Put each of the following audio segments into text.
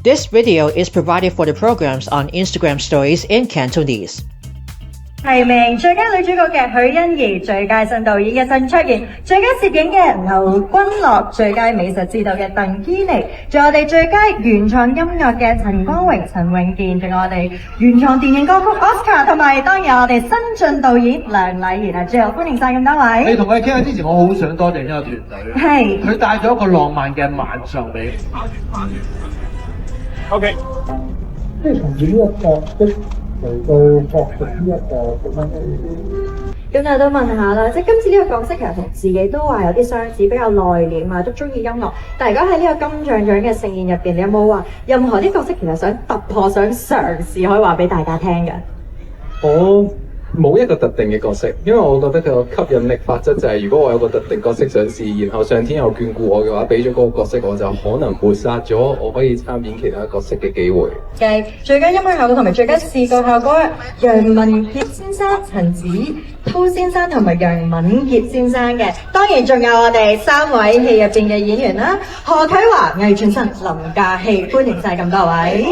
This video is provided for the programs on Instagram Stories in Cantonese. 提名最佳女主角嘅許欣怡，最佳新導演嘅陳卓賢，最佳攝影嘅劉君樂，最佳美術指導嘅鄧堅尼，仲有我哋最佳原創音樂嘅陳光榮、陳永健，仲有我哋原創電影歌曲 Oscar， 同埋當然我哋新晉導演梁禮賢啊！最後歡迎晒咁多位。你同佢傾下之前，我好想多謝呢個團隊。係。佢帶咗一個浪漫嘅晚上俾。OK。即係從呢一個角色嚟到角色呢一個咁樣嘅。咁就都問下啦，即係今次呢個角色其實同自己都話有啲相似，比較內斂啊，都中意音樂。但係如果喺呢個金像獎嘅盛宴入邊，你有冇話任何啲角色其實想突破、想嘗試，可以話俾大家聽嘅？我冇一個特定嘅角色，因為我覺得佢個吸引力法則就係，如果我有個特定角色想試，然後上天有眷顧我嘅話，俾咗嗰個角色，我就可能抹殺咗我可以參演其他角色嘅機會。嘅最佳音樂效果同埋最佳視覺效果，楊文傑先生、陳子滔先生同埋楊敏傑先生嘅。當然仲有我哋3位戲入邊嘅演員啦，何啟華、魏俊生、林嘉熙，歡迎晒咁多位。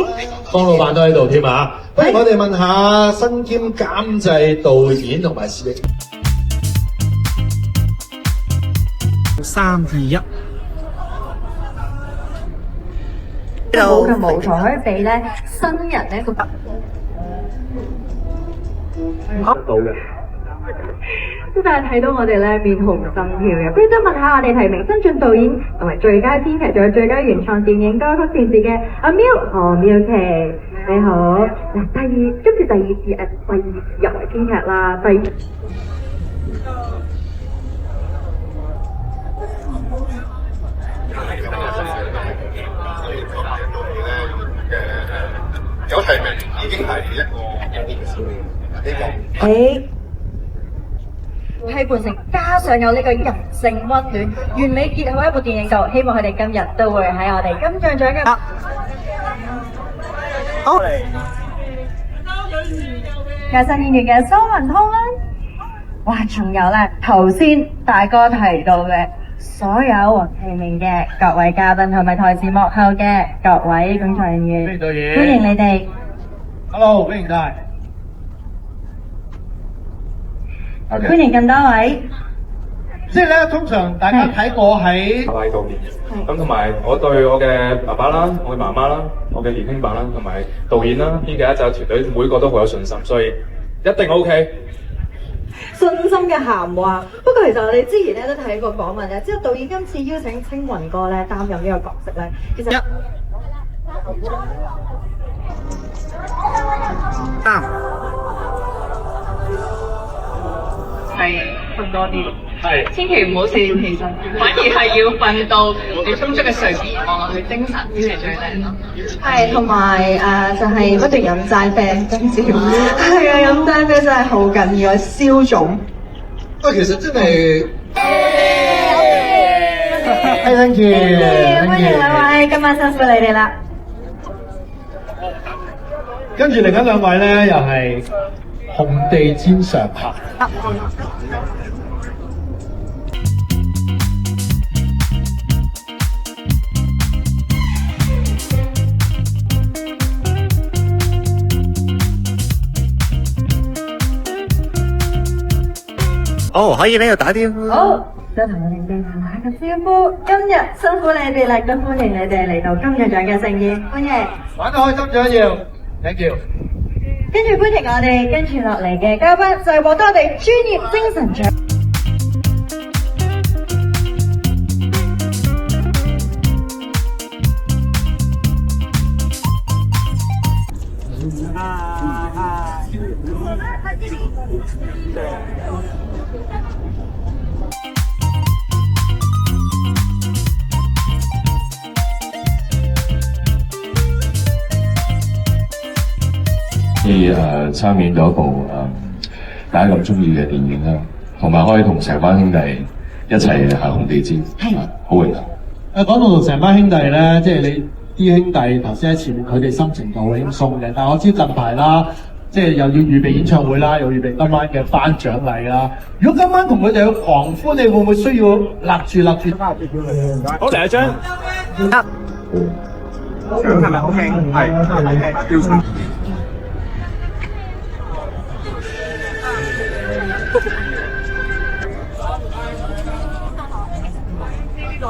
方老闆都喺度添啊！不如我哋問下身兼監製、導演同埋攝影。3、2、1。冇咁無才可以俾咧新人咧個得到嘅。即係睇到我哋咧面紅心跳嘅，不如都問下我哋提名新晉導演同埋最佳編劇，仲有最佳原創電影歌曲電視嘅阿苗何妙琪，你好。嗱，今次第二次入圍編劇啦，有提名已經係一個批判性，加上有呢個人性溫暖，完美結合一部電影就希望佢哋今日都會喺我哋金像獎嘅。好。介紹演員嘅蘇文通啦，哇，仲有咧頭先大哥提到嘅所有獲提名嘅各位嘉賓同埋台前幕後嘅各位工作人員，歡迎你哋。Hello， 歡迎晒。歡迎咁多位。即係咧，通常大家睇過喺喺度面，咁同埋我對我嘅爸爸啦、我嘅媽媽啦、我嘅年輕版啦，同埋導演啦、編劇一就團隊每個都好有信心，所以一定 OK。信心嘅談話。不過其實我哋之前咧都睇過訪問嘅，之後導演今次邀請青雲哥咧擔任呢個角色咧，其實係瞓多啲，千祈唔好4點起身，反而係要瞓到你充足嘅睡眠，望落去精神先係最靚咯。係，同埋就係不斷飲齋啡，今朝係啊，飲齋啡真係好緊要，消腫。喂，其實真係，thank you，歡迎兩位，今晚辛苦你哋啦。跟住另緊兩位咧，又係紅地氈上客。可以呢度打電話。好，再同我哋鏡頭打個招呼。今日辛苦你哋啦，都歡迎你哋嚟到金像獎嘅盛宴，歡迎。玩得開心最緊要 ，thank you。跟住歡迎我哋跟住落嚟嘅嘉賓，就係獲得我哋專業精神獎。參演咗一部大家咁中意嘅電影啦，同埋可以同成班兄弟一齊行紅地氈，好榮幸。講到同成班兄弟咧，即係你啲兄弟頭先喺前面，佢哋心情就好輕鬆嘅。但係我知近排啦，即係又要預備演唱會啦，又預備今晚嘅頒獎禮啦。如果今晚同佢哋去狂歡，你會唔會需要勒住？好，嚟一張。腸係咪 OK？係標準。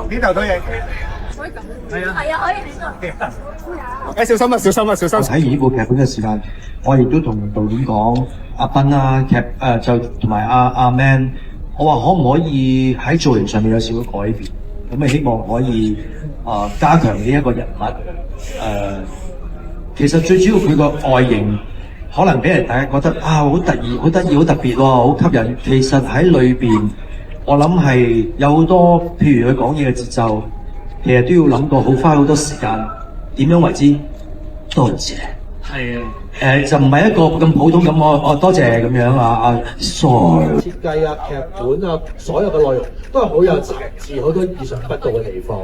呢度都影。係啊，可以。小心啊！小心啊！小心！睇完呢部劇本嘅時間，我亦都同導演講，阿斌啊，就同埋阿 Man， 我話可唔可以喺造型上面有少少改變？咁啊，希望可以加強呢一個人物。其實最主要佢個外形可能俾人大家覺得好得意、好得意、好特別喎，好吸引。其實喺裏邊，我諗係有好多，譬如佢講嘢嘅節奏。其實都要諗過，花好多時間，點樣為之多謝？係啊，就唔係一個咁普通咁，我多謝咁樣sorry。設計啊、劇本啊，所有嘅內容都係好有層次，好多意想不到嘅地方。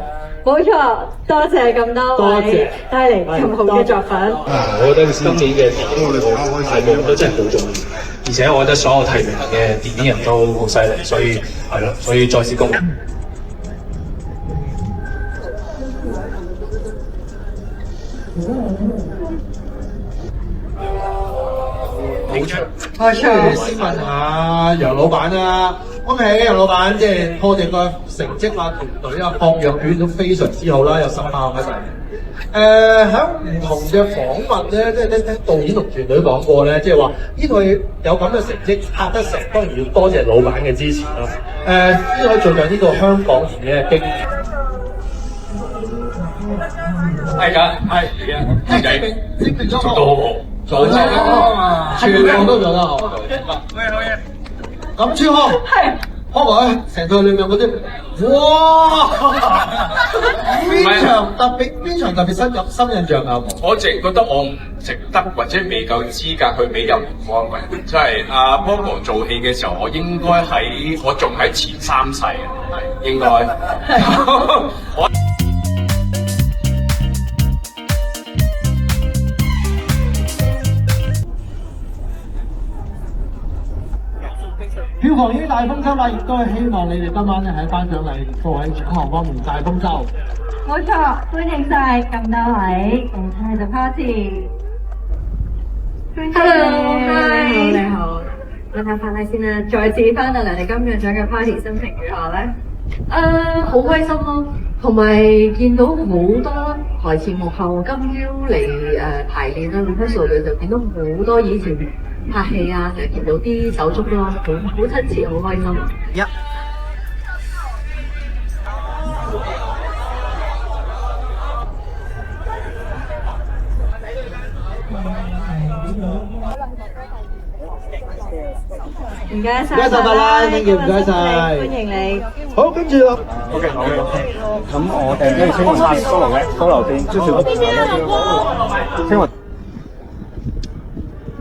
冇錯，多謝咁多位帶嚟咁好嘅作品。我覺得今年嘅電影提名都真係好重要，而且我覺得所有提名嘅電影人都好犀利，所以係咯，所以再次恭喜。不如先問下楊老闆啦。恭喜楊老闆，即係破定個成績啊，團隊啊，各樣表現都非常之好啦，有10包喺晒。喺唔同嘅訪問咧，即係聽導演同團隊講過咧，即係話呢套有咁嘅成績拍得成，當然要多謝老闆嘅支持啦。呢個最近呢個香港電影嘅經驗。係㗎，係證明咗做到好好，做得好，全部都做得好。好嘢。咁超康係，康哥成套裏面嗰啲，哇！邊場特別深印象啊？我淨覺得我唔值得或者未夠資格去美任光嘅，即係阿 Pogo 做戲嘅時候，我應該我仲喺前3世啊，應該。我票房已經大豐收啦，亦都係希望你哋今晚咧喺頒獎禮各位獎項方面大豐收。冇錯，歡迎晒咁多位嚟參加 party。Hello， 你好，我睇翻你先啦。再次翻到嚟你今日獎嘅 party， 心情如何咧？好開心咯，同埋見到好多台前幕後今朝嚟排練啦 rehearsal 嘅就見到好多以前拍戲啊，就見到啲手足咯，好親切，好開心。唔該晒，拜啦，唔該晒，歡迎你。好，跟住啦。OK， 咁我哋呢請我拍 solo 嘅，solo 邊朱小請我。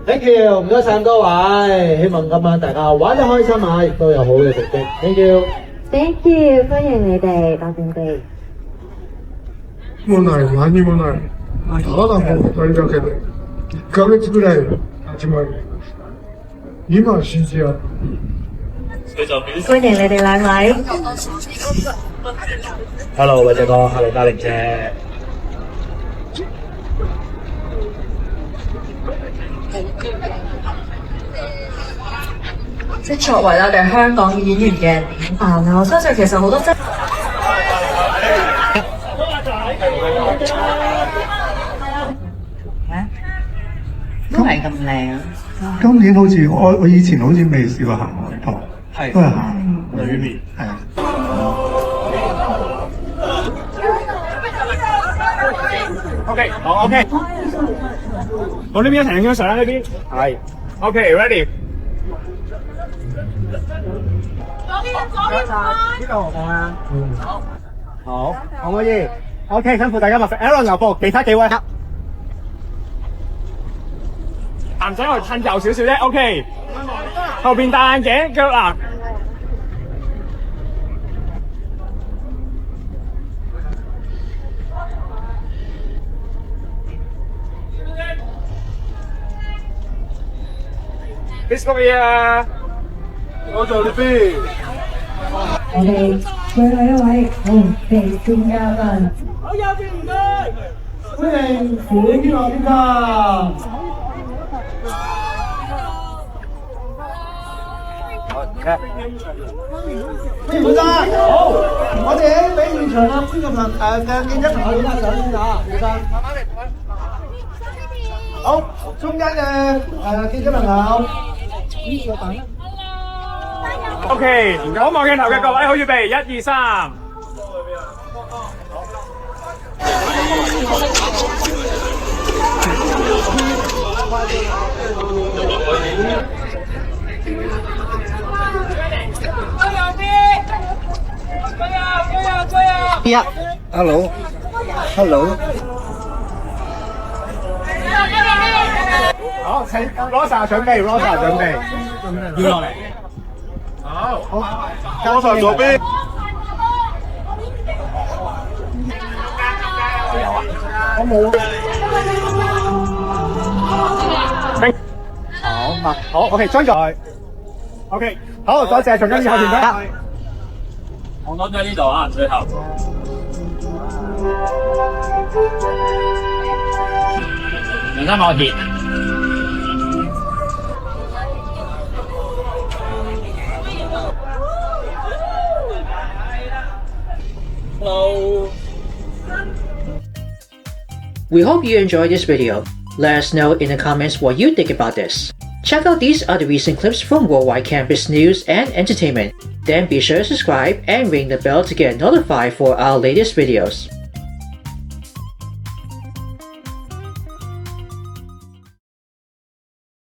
Thank you， 唔該晒咁多位，希望今晚大家玩得開心啊，亦都有好嘅成績。Thank you， 歡迎你哋，多謝你哋。何もない。ただもう2人だけで1ヶ月ぐらい始まる。今は信じ合う。歡迎你哋兩位。Hello， 偉仔哥 ，Hello， 嘉玲姐。即係作為我哋香港演員嘅典範啦，我相信其實好多真都係咁靚。今年好似我以前好似未試過行外坡，都係行裏面，係啊。OK， 好 OK。我呢邊一齊影張相啦，呢邊係 OK，ready。呢個我啊，好，可唔可以 ？OK， 辛苦大家默食 Aaron 牛步，其他幾位男仔我哋趁右少少啫 ，OK。後邊戴眼鏡，腳男。Victoria， 我做呢邊。我哋最後一位紅地線嘉賓。好，右邊唔該。歡迎苦於樂天生。天本生，好，我哋俾現場啊，邊個嘅記者朋友影下相先啊，先生。好，中間嘅記者朋友。OK， 好望鏡頭嘅各位，好預備，1、2、3。Hello。好，請 Rosa 準備。要落嚟。好，Rosa 左邊。我冇。好 ，OK， 張在。OK， 好，多謝從欣以後團隊。我攞咗呢度啊，最後。楊生我跌。Hello. We hope you enjoyed this video. Let us know in the comments what you think about this. Check out these other recent clips from Worldwide Campus News and Entertainment. Then be sure to subscribe and ring the bell to get notified for our latest videos.